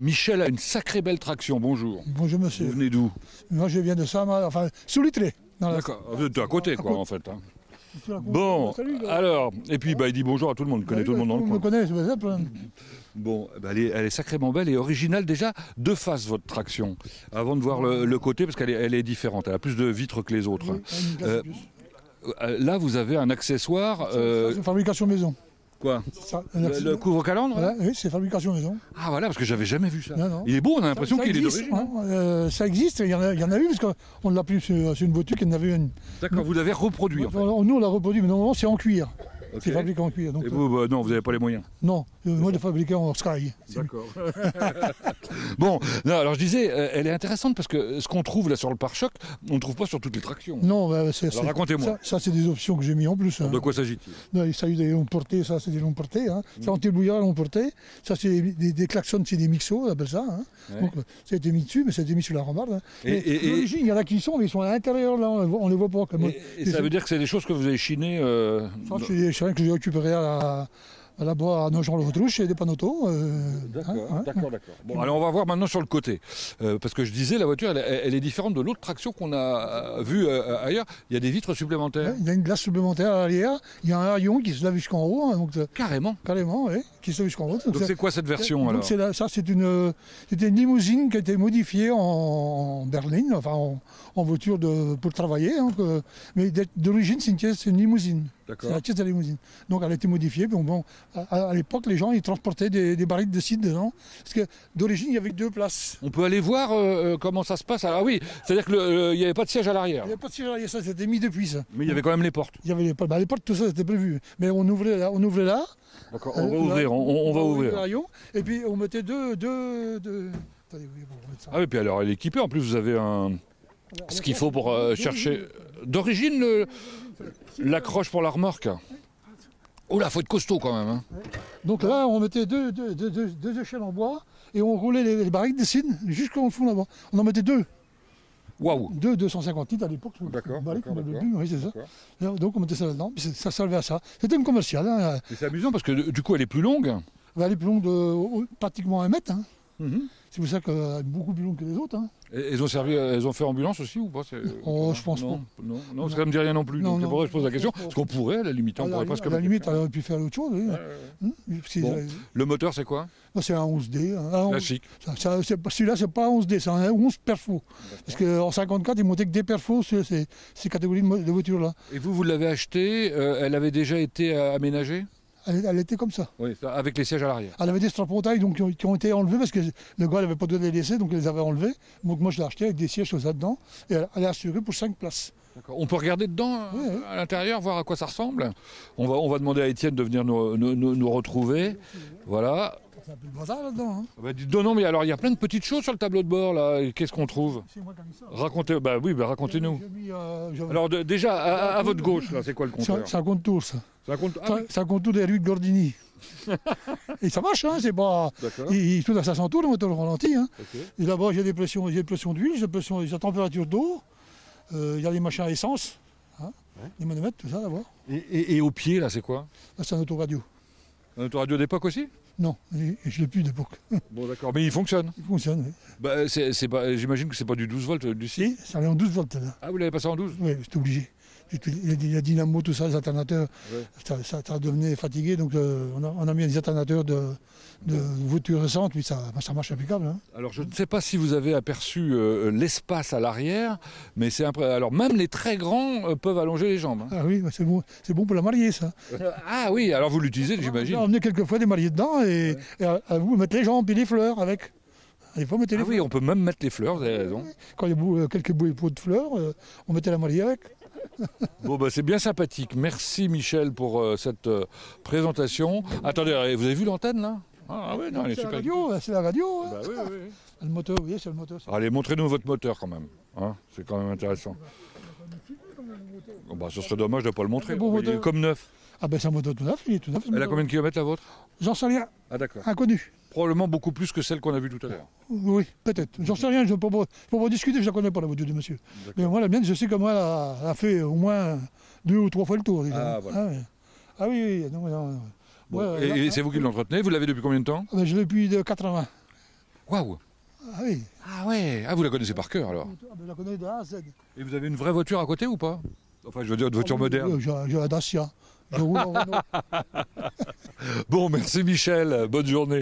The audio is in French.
Michel a une sacrée belle traction, bonjour. Bonjour monsieur. Vous venez d'où? Moi je viens de ça, enfin sous Littré. D'accord, vous êtes à côté quoi en fait. Hein. Bon, Salut, alors, et puis il dit bonjour à tout le monde, il connaît tout le monde dans le coin. me connaît, c'est ça. Bon, elle est sacrément belle et originale déjà, de face votre traction, avant de voir le côté, parce qu'elle est différente, elle a plus de vitres que les autres. Là vous avez un accessoire... C'est une fabrication maison. Quoi? Ça, le couvre-calandre? Voilà, oui, c'est fabrication maison. Ah voilà, parce que j'avais jamais vu ça. Non, non. Il est beau, on a l'impression qu'il est d'origine. Hein, ça existe, il y en a eu, parce qu'on l'a pris sur une voiture qui en avait une. D'accord, vous l'avez reproduit en fait. Nous on l'a reproduit, mais normalement c'est en cuir. Okay. C'est fabriqué en cuir. Donc, et vous, non, vous n'avez pas les moyens? Non, moi de fabriquer en Sky. D'accord. Bon, non, alors je disais, elle est intéressante parce que ce qu'on trouve là sur le pare-choc, on ne trouve pas sur toutes les tractions. Non, racontez-moi. Ça c'est des options que j'ai mis en plus. Hein. De quoi s'agit-il? Il s'agit des longs portés, ça c'est des longs portés. Hein. C'est anti-brouillard longs portés. Ça c'est des klaxons, c'est des mixos, on appelle ça. Hein. Ouais. Donc ça a été mis dessus, mais ça a été mis sur la rambarde. Hein. D'origine, il y en a qui sont, mais ils sont à l'intérieur là, on les voit pas. Et ça veut dire que c'est des choses que vous avez chinées Ça, c'est des chiens que j'ai récupérés à là-bas à Nogent-le-Routrouche et des panneaux. D'accord. Bon, alors on va voir maintenant sur le côté. Parce que je disais, la voiture, elle est différente de l'autre traction qu'on a vue ailleurs. Il y a des vitres supplémentaires. Ouais, il y a une glace supplémentaire à l'arrière. Il y a un haillon qui se lave jusqu'en haut. Hein, donc, Carrément, oui, qui se lave jusqu'en haut. Donc c'est quoi cette version alors? C'était une limousine qui a été modifiée en berline, enfin en voiture pour travailler. Hein, mais d'origine, c'est une limousine. C'est la caisse de la limousine. Donc elle a été modifiée. Bon, à l'époque, les gens ils transportaient des barriques de cidre dedans. Parce que d'origine, il y avait 2 places. On peut aller voir comment ça se passe. Ah oui, c'est-à-dire qu'il n'y avait pas de siège à l'arrière. Il n'y avait pas de siège à l'arrière, ça c'était mis depuis ça. Mais il y avait quand même les portes. Il y avait les portes, tout ça c'était prévu. Mais on ouvrait là. D'accord, on va ouvrir, on va ouvrir. Et puis on mettait deux... Attendez, ah oui, puis alors elle est équipée. En plus, vous avez ce qu'il faut pour chercher... D'origine, l'accroche pour la remorque. Oh là, faut être costaud quand même. Hein. Donc là, on mettait deux échelles en bois et on roulait les barriques de cidre jusqu'au fond là-bas. On en mettait 2. Waouh. 250 litres à l'époque. D'accord. Oui, c'est ça. Donc on mettait ça là-dedans, puis ça servait à ça. C'était une commerciale. Hein. C'est amusant parce que du coup, elle est plus longue. Elle est plus longue de pratiquement 1 mètre. Hein. C'est pour ça qu'elle est beaucoup plus longue que les autres. Hein. Elles ont fait ambulance aussi ou pas? Je pense pas. Non, ça ne me dit rien non plus. Donc c'est pour ça que je pose la question. Parce qu'on pourrait, à la limite, on pourrait presque... À la limite, on aurait pu faire autre chose. Oui. Bon. Le moteur, c'est quoi? C'est un 11D. Classique. Celui-là, c'est pas un 11D, c'est un 11 perfo. Parce qu'en 54, ils montaient que des perfos sur ces catégories de voitures-là. Et vous l'avez acheté, elle avait déjà été aménagée? Elle était comme ça. Oui, avec les sièges à l'arrière. Elle avait des strapontailles qui ont été enlevés parce que le gars n'avait pas de les laisser, donc il les avait enlevés. Donc moi je l'ai acheté avec des sièges là-dedans et elle est assurée pour 5 places. On peut regarder dedans, à l'intérieur, voir à quoi ça ressemble. On va demander à Étienne de venir nous retrouver. Voilà. C'est un peu le bazar là-dedans. Hein. Non, mais alors il y a plein de petites choses sur le tableau de bord là. Qu'est-ce qu'on trouve? C'est moi qui ai mis ça. Racontez-nous. Alors déjà, à votre gauche, là, c'est quoi le compteur? C'est un contour, ça. C'est un contour des rues de Gordini. Et ça marche, hein, c'est pas. Il tourne à 500 tours, le moteur ralenti. Hein. Okay. Et là-bas, j'ai des pressions d'huile, j'ai la température d'eau, il y a les machins à essence, hein, les manomètres, tout ça là-bas. Et au pied, là, c'est quoi? Là, c'est un autoradio. Un autoradio d'époque aussi? Non, je ne l'ai plus d'époque. Bon, d'accord, mais il fonctionne? Il fonctionne, oui. Bah, j'imagine que c'est pas du 12 volts, du 6? Si, ça allait en 12 volts, là. Ah, vous l'avez passé en 12? Oui, j'étais obligé. Il y a dynamo, tout ça, les alternateurs, ça devenait fatigué, donc on a mis des alternateurs de voitures récentes, puis ça marche impeccable. Hein. Alors je ne sais pas si vous avez aperçu l'espace à l'arrière, mais alors même les très grands peuvent allonger les jambes. Hein. Ah oui, c'est bon pour la mariée, ça. Ah oui, alors vous l'utilisez, j'imagine. On a emmené quelquefois des mariés dedans et à vous mettre les jambes et les fleurs avec. Oui, on peut même mettre les fleurs, vous avez raison. Quand il y a quelques pots de fleurs, on mettait la mariée avec. Bon, c'est bien sympathique. Merci Michel pour cette présentation. Attendez, vous avez vu l'antenne là? Ah oui, non, elle est super. C'est la radio. Hein. Bah, oui. Le moteur, oui, c'est le moteur. Allez, montrez-nous votre moteur quand même. Hein, c'est quand même intéressant. Ce serait dommage de ne pas le montrer. Il est comme neuf. Ah ben c'est un moteur tout neuf, il est tout neuf. Elle a combien de kilomètres la vôtre? J'en sais rien. Ah d'accord. Inconnu. Probablement beaucoup plus que celle qu'on a vue tout à l'heure. Oui, peut-être. J'en sais rien, je ne peux pas discuter, je ne la connais pas la voiture du monsieur. Mais moi la mienne, je sais que moi elle a fait au moins 2 ou 3 fois le tour. Déjà. Ah voilà. Ah oui. Non. Bon, et c'est vous qui l'entretenez? Vous l'avez depuis combien de temps? Je l'ai depuis de 80. Waouh! Ah oui. Ah ouais, vous la connaissez par cœur alors. Je la connais de A à Z. Et vous avez une vraie voiture à côté ou pas? Enfin, je veux dire, une voiture moderne. J'ai la Dacia. Je roule en Renault. Bon, merci Michel, bonne journée.